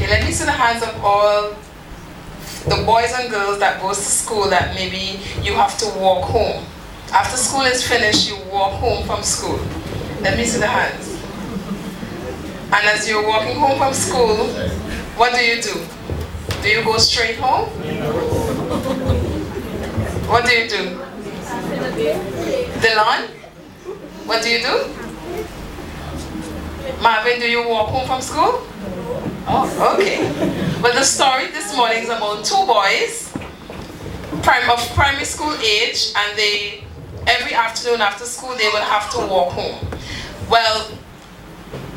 Okay, let me see the hands of all the boys and girls that goes to school that maybe you have to walk home. After school is finished, you walk home from school. Let me see the hands. And as you're walking home from school, what do you do? Do you go straight home? What do you do? Dylan? What do you do? Marvin, do you walk home from school? Oh, okay. But the story this morning is about two boys of primary school age, and they, every afternoon after school, they would have to walk home. Well,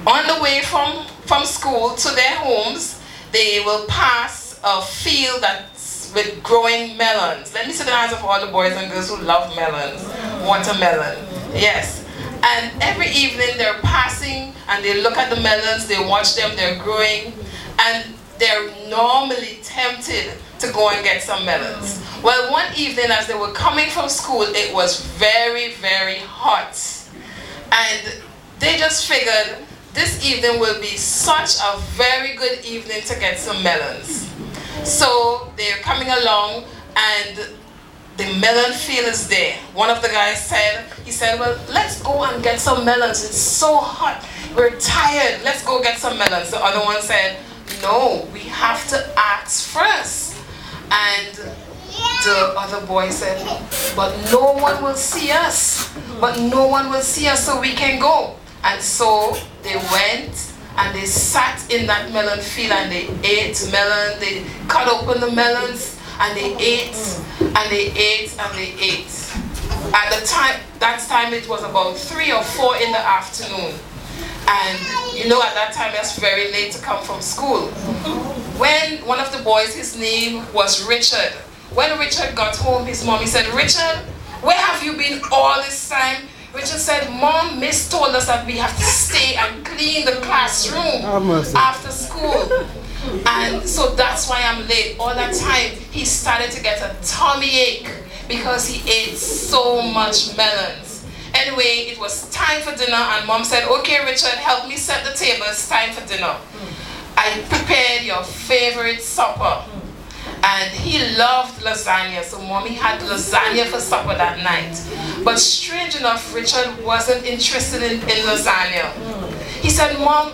on the way from school to their homes, they will pass a field that's with growing melons. Let me see the hands of all the boys and girls who love melons. Watermelon, yes. And every evening they're passing and they look at the melons, they watch them, they're growing, and they're normally tempted to go and get some melons. Well, one evening as they were coming from school, it was very, very hot. And they just figured this evening will be such a very good evening to get some melons. So they're coming along and the melon field is there. One of the guys said, well, let's go and get some melons. It's so hot. We're tired. Let's go get some melons. The other one said, no, we have to ask first. And the other boy said, but no one will see us. But no one will see us, so we can go. And so they went and they sat in that melon field and they ate melon. They cut open the melons and they ate and they ate and they ate. At the time, that time it was about 3 or 4 in the afternoon. And you know, at that time it's very late to come from school. When one of the boys, his name was Richard. When Richard got home, his mommy said, Richard, where have you been all this time? Richard said, Mom, Miss told us that we have to stay and clean the classroom after school. And so that's why I'm late. All that time, he started to get a tummy ache because he ate so much melons. Anyway, it was time for dinner and Mom said, okay, Richard, help me set the table. It's time for dinner. I prepared your favorite supper. And he loved lasagna, so Mommy had lasagna for supper that night. But strange enough, Richard wasn't interested in lasagna. He said, Mom,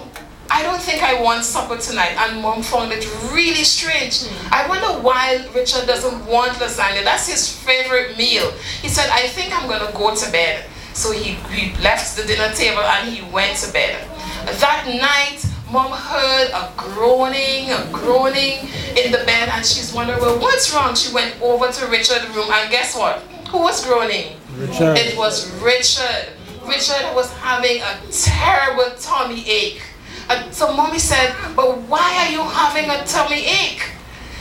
I don't think I want supper tonight. And Mom found it really strange. I wonder why Richard doesn't want lasagna. That's his favorite meal. He said, I think I'm going to go to bed. So he left the dinner table and he went to bed. That night, Mom heard a groaning in the bed, and she's wondering, well, what's wrong? She went over to Richard's room, and guess what? Who was groaning? Richard. It was Richard. Richard was having a terrible tummy ache. So Mommy said, but why are you having a tummy ache?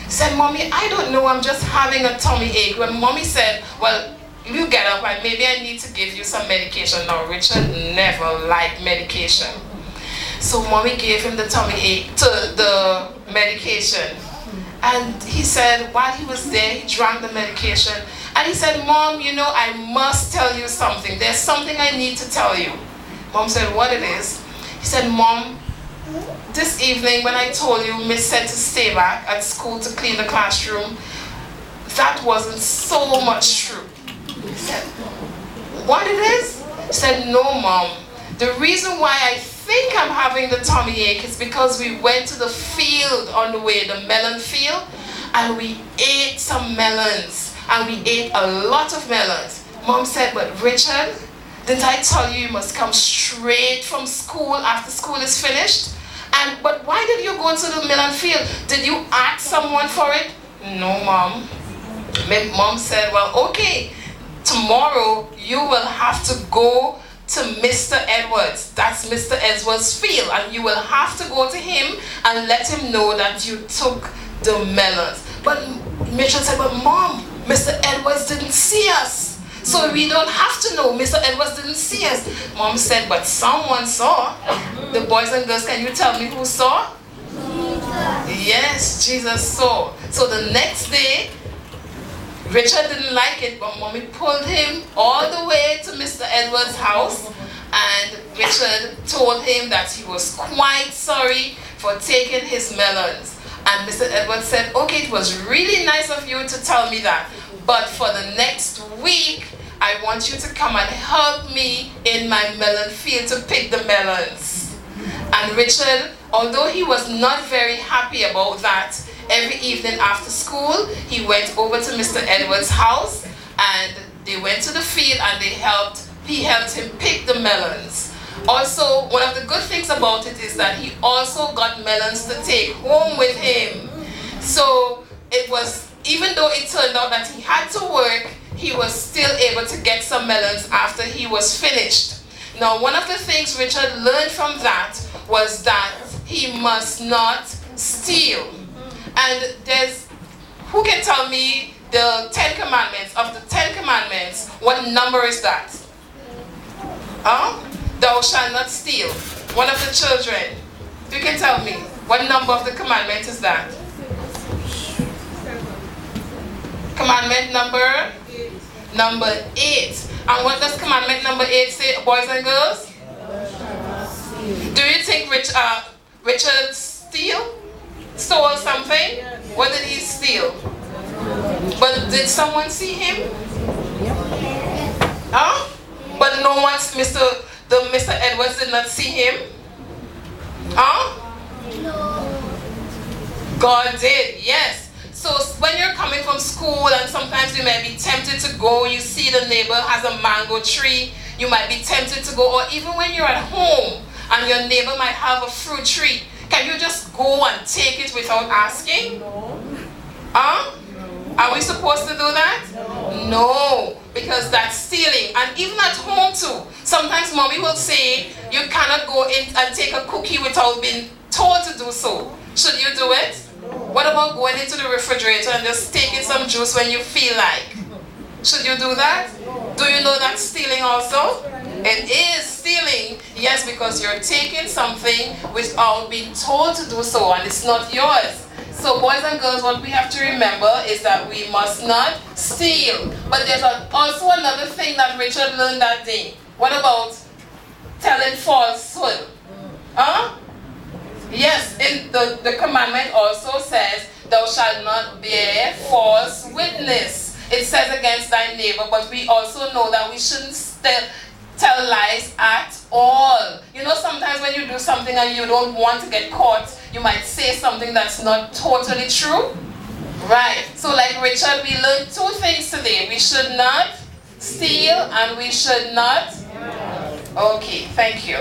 Said, Mommy, I don't know, I'm just having a tummy ache. When Mommy said, well, you get up and maybe I need to give you some medication. Now, Richard never liked medication. So Mommy gave him the tummy ache, the medication. And he said, while he was there, he drank the medication. And he said, Mom, you know, I must tell you something. There's something I need to tell you. Mom said, what it is? He said, Mom, this evening when I told you Miss said to stay back at school to clean the classroom, that wasn't so much true. He said, what it is? He said, no, Mom. The reason why I think I'm having the tummy ache is because we went to the field on the way, the melon field, and we ate some melons. And we ate a lot of melons. Mom said, but Richard, didn't I tell you you must come straight from school after school is finished? But why did you go to the melon field? Did you ask someone for it? No, Mom. Mom said, well, okay, tomorrow you will have to go to Mr. Edwards. That's Mr. Edwards' field, and you will have to go to him and let him know that you took the melons. But Mitchell said, but Mom, Mr. Edwards didn't see us, so we don't have to know. Mr. Edwards didn't see us. Mom said, but someone saw. The boys and girls, can you tell me who saw? Yes, Jesus saw. So the next day, Richard didn't like it, but Mommy pulled him all the way to Mr. Edwards' house, and Richard told him that he was quite sorry for for taking his melons. And Mr. Edwards said, okay, it was really nice of you to tell me that, but for the next week, I want you to come and help me in my melon field to pick the melons. And Richard, although he was not very happy about that, every evening after school, he went over to Mr. Edwards' house and they went to the field and he helped him pick the melons. Also, one of the good things about it is that he also got melons to take home with him. So it was, even though it turned out that he had to work, he was still able to get some melons after he was finished. Now, one of the things Richard learned from that was that he must not steal. And who can tell me the 10 commandments? Of the 10 commandments, what number is that? Thou shalt not steal. One of the children, you can tell me, what number of the commandment is that? Commandment number 8. And what does commandment number 8 say, boys and girls? Do you think Richard stole something? What did he steal? But did someone see him? But no one, Mr. Edwards did not see him? God did, yes. So when you're coming from school and sometimes you may be tempted to go, you see the neighbor has a mango tree, you might be tempted to go, or even when you're at home and your neighbor might have a fruit tree, can you just go and take it without asking? Are we supposed to do that? No, because that's stealing. And even at home too, sometimes mommy will say, you cannot go in and take a cookie without being told to do so. Should you do it? What about going into the refrigerator and just taking some juice when you feel like? Should you do that? Do you know that's stealing also? It is stealing, yes, because you're taking something without being told to do so, and it's not yours. So boys and girls, what we have to remember is that we must not steal. But there's also another thing that Richard learned that day. What about telling falsehood? Yes, in the commandment also says, thou shalt not bear false witness. It says against thy neighbor, but we also know that we shouldn't tell lies at all. You know, sometimes when you do something and you don't want to get caught, you might say something that's not totally true. Right. So like Richard, we learned 2 things today. We should not steal and we should not. Okay, thank you.